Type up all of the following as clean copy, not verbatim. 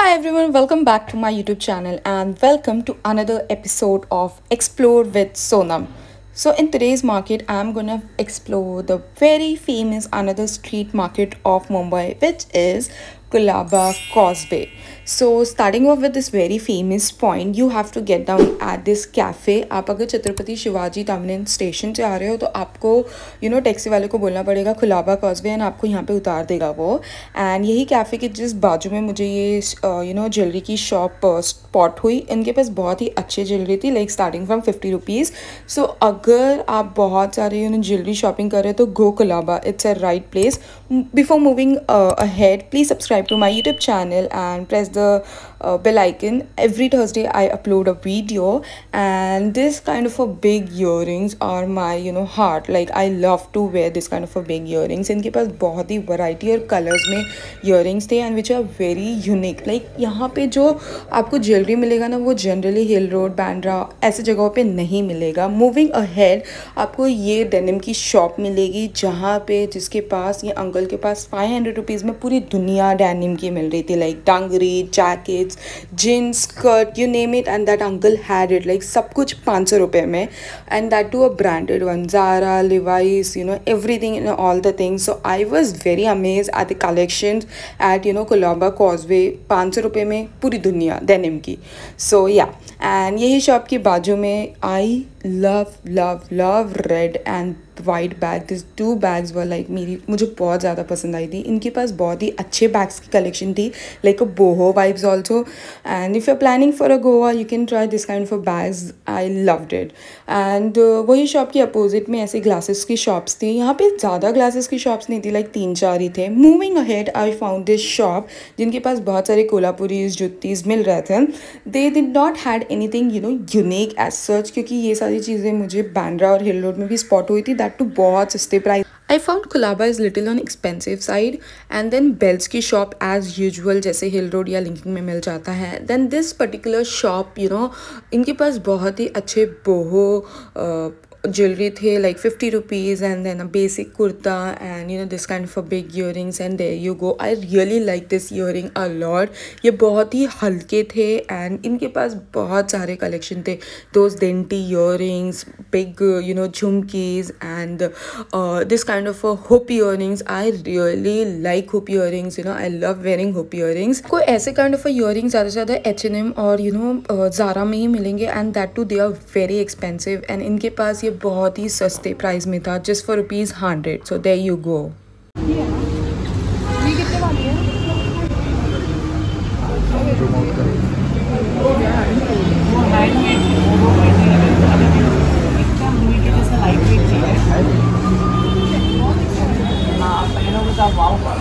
Hi everyone, welcome back to my YouTube channel and welcome to another episode of Explore with Sonam. So in today's market, I'm gonna explore the very famous another street market of Mumbai, which is Kulaba Causeway. So starting off with this very famous point, you have to get down at this cafe. आप अगर Chhatrapati Shivaji terminus station से आ रहे हो तो आपको taxi वाले को बोलना पड़ेगा कुलाबा कॉजवे एंड आपको यहाँ पे उतार देगा वो. एंड यही कैफ़े के जिस बाजू में मुझे ये ज्वेलरी की शॉप स्पॉट हुई. इनके पास बहुत ही अच्छी ज्वेलरी थी, लाइक स्टार्टिंग फ्रॉम 50 रुपीज़. सो अगर आप बहुत सारे ज्वेलरी शॉपिंग कर रहे हो तो go Colaba, it's a right place. Before moving ahead, please subscribe to my YouTube channel and press the bell icon. Every Thursday I upload a video, and this kind of a big earrings are my heart. Like I love to wear this kind of a big earrings. इनके पास बहुत ही variety और colors में earrings थे and which are very unique. Like यहाँ पे जो आपको ज्वेलरी मिलेगा ना, वो जनरली हिल रोड, बांद्रा ऐसे जगहों पे नहीं मिलेगा. मूविंग अहेड, आपको ये डेनिम की शॉप मिलेगी जहाँ पे जिसके पास ये अंकल के पास 500 रुपीज़ में पूरी दुनिया डेनिम की मिल रही थी. Like dungaree, jackets, jeans, skirt, you name it and that uncle had it. Like सब कुछ 500 रुपये में, and that too a branded one, Zara, Levi's, everything, all the things. So I was very amazed at the collections at Colaba causeway. 500 रुपये में पूरी दुनिया denim की. सो या, एंड यही शॉप के बाजू में I love red and white bag. This two bags were like मुझे बहुत ज़्यादा पसंद आई थी. इनके पास बहुत ही अच्छे बैग्स की कलेक्शन थी, like a boho vibes also. And if you are planning for a Goa, you can try this kind of bags. I loved it. And वही शॉप के अपोजिट में ऐसे ग्लासेस की शॉप्स थी. यहाँ पे ज़्यादा ग्लासेस की शॉप्स नहीं थी, लाइक 3-4 ही थे. Moving ahead, I found this shop जिनके पास बहुत सारे कोल्हापुरीज जुत्तीज मिल रहे थे. They did not had anything unique as such, क्योंकि ये सारी चीज़ें मुझे बांद्रा और हिल रोड में भी स्पॉट हुई थी, दैट टू बहुत सस्ते price. I found Colaba is little on expensive side, and then Bells की shop as usual जैसे हिल रोड या लिंकिंग में मिल जाता है. Then this particular shop इनके पास बहुत ही अच्छे बोहो ज्वेलरी थे, like 50 rupees and then a basic kurta and this kind of a big earrings. And there you go. I really like this earring a lot. ये बहुत ही हल्के थे एंड इनके पास बहुत सारे कलेक्शन थे. Those dainty earrings, big jhumkis and this kind of hoop earrings. I really like hoop earrings. I love wearing hoop earrings. कोई ऐसे काइंड ऑफ इयरिंग्स ज़्यादा से ज़्यादा H&M और ज़ारा में ही मिलेंगे, and that too they are very expensive. And इनके पास बहुत ही सस्ते प्राइस में था, just for ₹100. So there you go. ये कितने वाली है? वो लाइट वेट, वो एकदम रूई के जैसा लाइट वेट चाहिए. हाँ, पहनों के साथ वाव कर.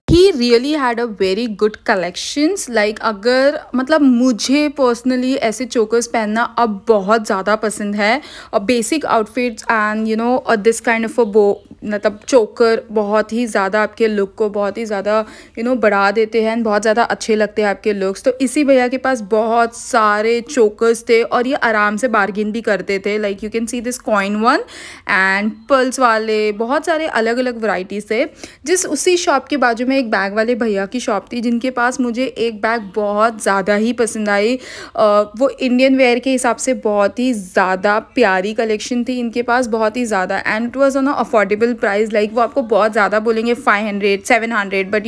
He really had a very good collections. Like अगर मतलब मुझे पर्सनली ऐसे चोकर्स पहनना अब बहुत ज़्यादा पसंद है, और basic outfits and this kind of अ मतलब चोकर बहुत ही ज़्यादा आपके लुक को बहुत ही ज़्यादा बढ़ा देते हैं, बहुत ज़्यादा अच्छे लगते हैं आपके लुक्स. तो इसी भैया के पास बहुत सारे चोकर्स थे और ये आराम से बार्गेन भी करते थे. Like you can see this coin one and pearls वाले बहुत सारे अलग अलग वैरायटीज़ थे. उसी शॉप के बाजू में एक बैग वाले भैया की शॉप थी जिनके पास मुझे एक बैग बहुत ज़्यादा ही पसंद आई. वो इंडियन वेयर के हिसाब से बहुत ही ज़्यादा प्यारी कलेक्शन थी इनके पास, बहुत ही ज़्यादा. And it was on a affordable price. Like वो आपको बहुत ज़्यादा बोलेंगे 500 700, बट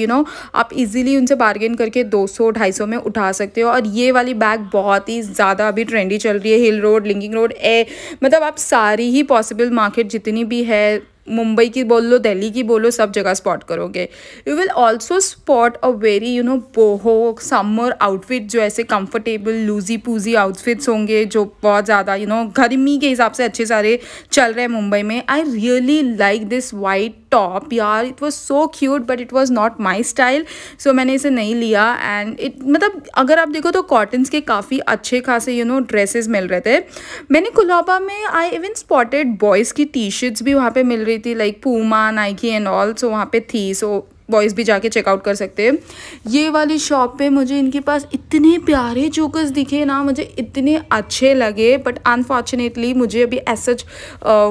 आप इजीली उनसे बार्गेन करके 200-250 में उठा सकते हो. और ये वाली बैग बहुत ही ज़्यादा अभी ट्रेंडी चल रही है. हिल रोड, लिंकिंग रोड, मतलब आप सारी ही पॉसिबल मार्केट जितनी भी है, मुंबई की बोल लो, दिल्ली की बोलो, सब जगह स्पॉट करोगे. You will also spot a very boho summer outfit, जो ऐसे कंफर्टेबल लूजी पूजी आउटफिट्स होंगे जो बहुत ज़्यादा गर्मी के हिसाब से अच्छे सारे चल रहे हैं मुंबई में. I really like this white top यार. It was so cute but it was not my style, so मैंने इसे नहीं लिया. एंड इट मतलब अगर आप देखो तो कॉटन्स के काफ़ी अच्छे खासे ड्रेसेस मिल रहे थे. मैंने कोलाबा में आई इवन स्पॉटेड बॉयज़ की टी शर्ट्स भी वहाँ पे मिल रही थी, like Puma, Nike and all. So वहाँ पे थी. सो वॉइस भी जाके चेकआउट कर सकते हैं। ये वाली शॉप पे मुझे इनके पास इतने प्यारे चोकर्स दिखे ना, मुझे इतने अच्छे लगे, बट अनफॉर्चुनेटली मुझे अभी ऐसा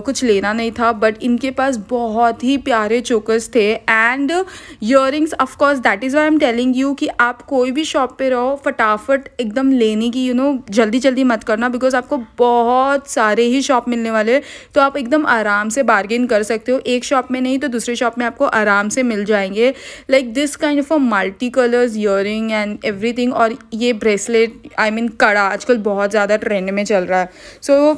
कुछ लेना नहीं था, बट इनके पास बहुत ही प्यारे चोकर्स थे and earrings. Of course that is why I am telling you कि आप कोई भी शॉप पे रहो, फटाफट एकदम लेने की जल्दी जल्दी मत करना, बिकॉज आपको बहुत सारे ही शॉप मिलने वाले, तो आप एकदम आराम से बार्गेन कर सकते हो। एक शॉप में नहीं तो दूसरी शॉप में आपको आराम से मिल जाएंगे। Like this kind of a multi colours earring and everything. और ये ब्रेसलेट, आई मीन कड़ा, आजकल बहुत ज़्यादा ट्रेंड में चल रहा है। So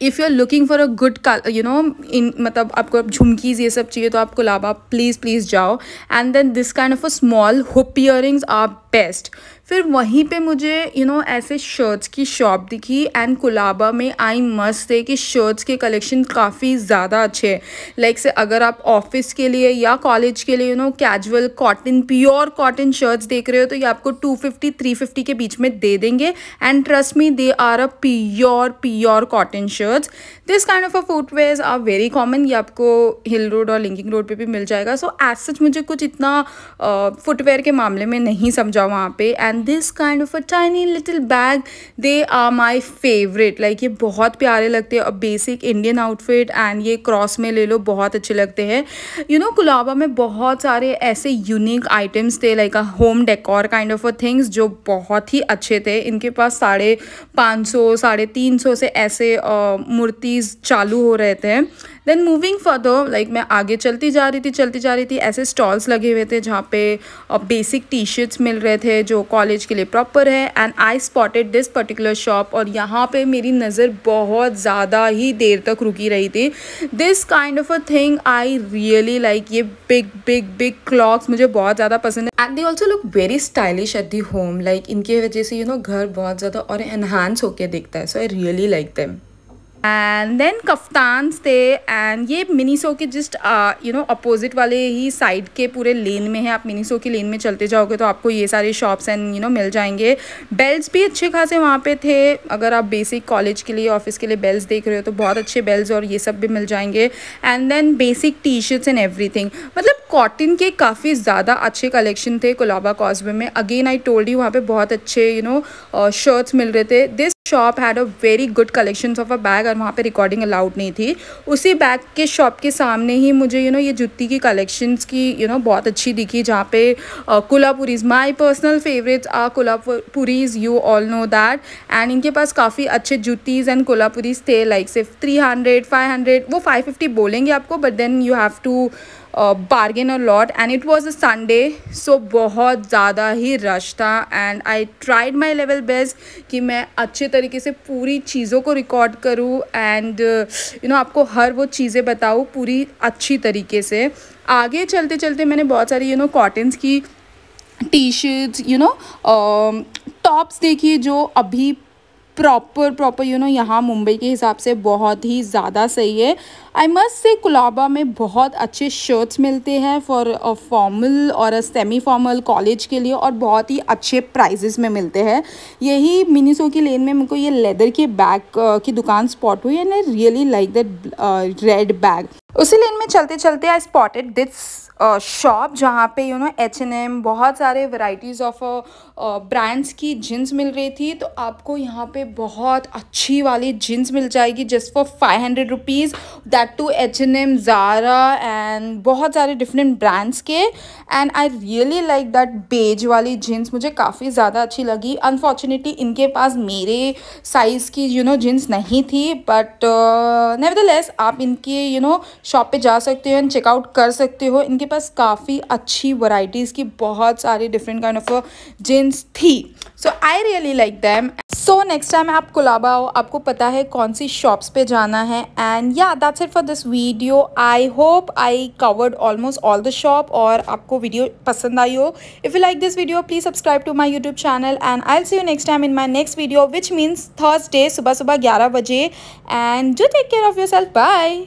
if you are looking for a good in मतलब आपको झुमकीज़ ये सब चाहिए तो आप कोलाबा प्लीज़ जाओ। And then this kind of a small hoop earrings are best. फिर वहीं पे मुझे ऐसे शर्ट्स की शॉप दिखी एंड कोलाबा में आई मस्ट से कि शर्ट्स के कलेक्शन काफ़ी ज़्यादा अच्छे हैं। लाइक से अगर आप ऑफिस के लिए या कॉलेज के लिए casual cotton, pure cotton shirts देख रहे हो तो ये आपको 250-350 के बीच में दे देंगे। And trust me, they are a pure cotton shirts. This kind of a footwears are very common. ये आपको हिल रोड और लिंकिंग रोड पे भी मिल जाएगा। सो एज सच मुझे कुछ इतना फुटवेयर के मामले में नहीं समझा वहाँ पे। And this kind of a tiny little bag, they are my favourite. Like ये बहुत प्यारे लगते हैं। बेसिक इंडियन आउटफिट एंड ये क्रॉस में ले लो, बहुत अच्छे लगते हैं। कोलाबा में बहुत सारे ऐसे यूनिक आइटम्स थे, like a home decor kind of a things, जो बहुत ही अच्छे थे। इनके पास 550, 350 से ऐसे मूर्तिज चालू हो रहे थे। देन मूविंग फर्दर, लाइक मैं आगे चलती जा रही थी, ऐसे स्टॉल्स लगे हुए थे जहाँ पे बेसिक टी शर्ट्स मिल रहे थे जो कॉलेज के लिए प्रॉपर है। And I spotted this particular shop, और यहाँ पे मेरी नज़र बहुत ज़्यादा ही देर तक रुकी रही थी। This kind of a thing I really like. ये बिग क्लॉक्स मुझे बहुत ज़्यादा पसंद है and they also look very stylish at the home. Like इनकी वजह से घर बहुत ज़्यादा और एनहांस होके दिखता है। So I really like them. And then kaftans थे, एंड ये मिनीसो के जस्ट अपोजिट वाले ही साइड के पूरे लेन में है। आप मिनीसो की लेन में चलते जाओगे तो आपको ये सारे शॉप्स एंड मिल जाएंगे। बेल्स भी अच्छे खासे वहाँ पे थे। अगर आप बेसिक कॉलेज के लिए, ऑफिस के लिए बेल्स देख रहे हो तो बहुत अच्छे बेल्स और ये सब भी मिल जाएंगे। And then basic T shirts and everything, मतलब कॉटन के काफ़ी ज़्यादा अच्छे कलेक्शन थे कोलाबा कॉजवे में। अगेन आई टोल्ड यू, वहाँ पे बहुत अच्छे शर्ट्स मिल रहे थे। This shop had a very good collections of a bag, और वहाँ पे रिकॉर्डिंग अलाउड नहीं थी। उसी बैग के शॉप के सामने ही मुझे ये जुत्ती की कलेक्शंस की बहुत अच्छी दिखी, जहाँ पे Kolhapuris, my personal favourites are Kolhapuris, you all know that. And इनके पास काफ़ी अच्छे जुत्तीज़ एंड कोल्हापुरीज थे, लाइक सिर्फ 300, 500, वो 550 बोलेंगे आपको, but then you have to bargain a lot. And it was a Sunday, so बहुत ज़्यादा ही रश था। And I tried my level best कि मैं अच्छे तरीके से पूरी चीज़ों को रिकॉर्ड करूँ एंड आपको हर वो चीज़ें बताऊँ पूरी अच्छी तरीके से। आगे चलते चलते मैंने बहुत सारी कॉटन्स की टी शर्ट्स, टॉप्स देखी जो अभी प्रॉपर यहाँ मुंबई के हिसाब से बहुत ही ज़्यादा सही है। आई मस्ट से कोलाबा में बहुत अच्छे शर्ट्स मिलते हैं फॉर अ फॉर्मल और अ सेमी फॉर्मल कॉलेज के लिए, और बहुत ही अच्छे प्राइजेस में मिलते हैं। यही मिनीसो की लेन में मुझको ये लेदर के बैग की दुकान स्पॉट हुई and I really like that red bag. उसी लेन में चलते चलते आई स्पॉटेड दिस शॉप, जहाँ पे H&M, बहुत सारे वैरायटीज़ ऑफ ब्रांड्स की जीन्स मिल रही थी। तो आपको यहाँ पे बहुत अच्छी वाली जीन्स मिल जाएगी just for 500 rupees, that too H&M, Zara and बहुत सारे डिफरेंट ब्रांड्स के। And I really like that beige वाली जीन्स, मुझे काफ़ी ज़्यादा अच्छी लगी। अनफॉर्चुनेटली इनके पास मेरे साइज़ की जीन्स नहीं थी, बट नेवरदलेस आप इनके शॉप पे जा सकते हो एंड चेकआउट कर सकते हो। इनके पास काफ़ी अच्छी वैरायटीज़ की बहुत सारी डिफरेंट काइंड ऑफ जीन्स थी। So I really like them. So next time आप कोलाबा आओ, आपको पता है कौन सी शॉप्स पे जाना है। एंड या that's it for this video. I hope I covered almost all the shop और आपको वीडियो पसंद आई हो। If you like this video please subscribe to my YouTube channel and I will see you next time in my next video, which means Thursday सुबह 11 बजे। And do take care of yourself. Bye.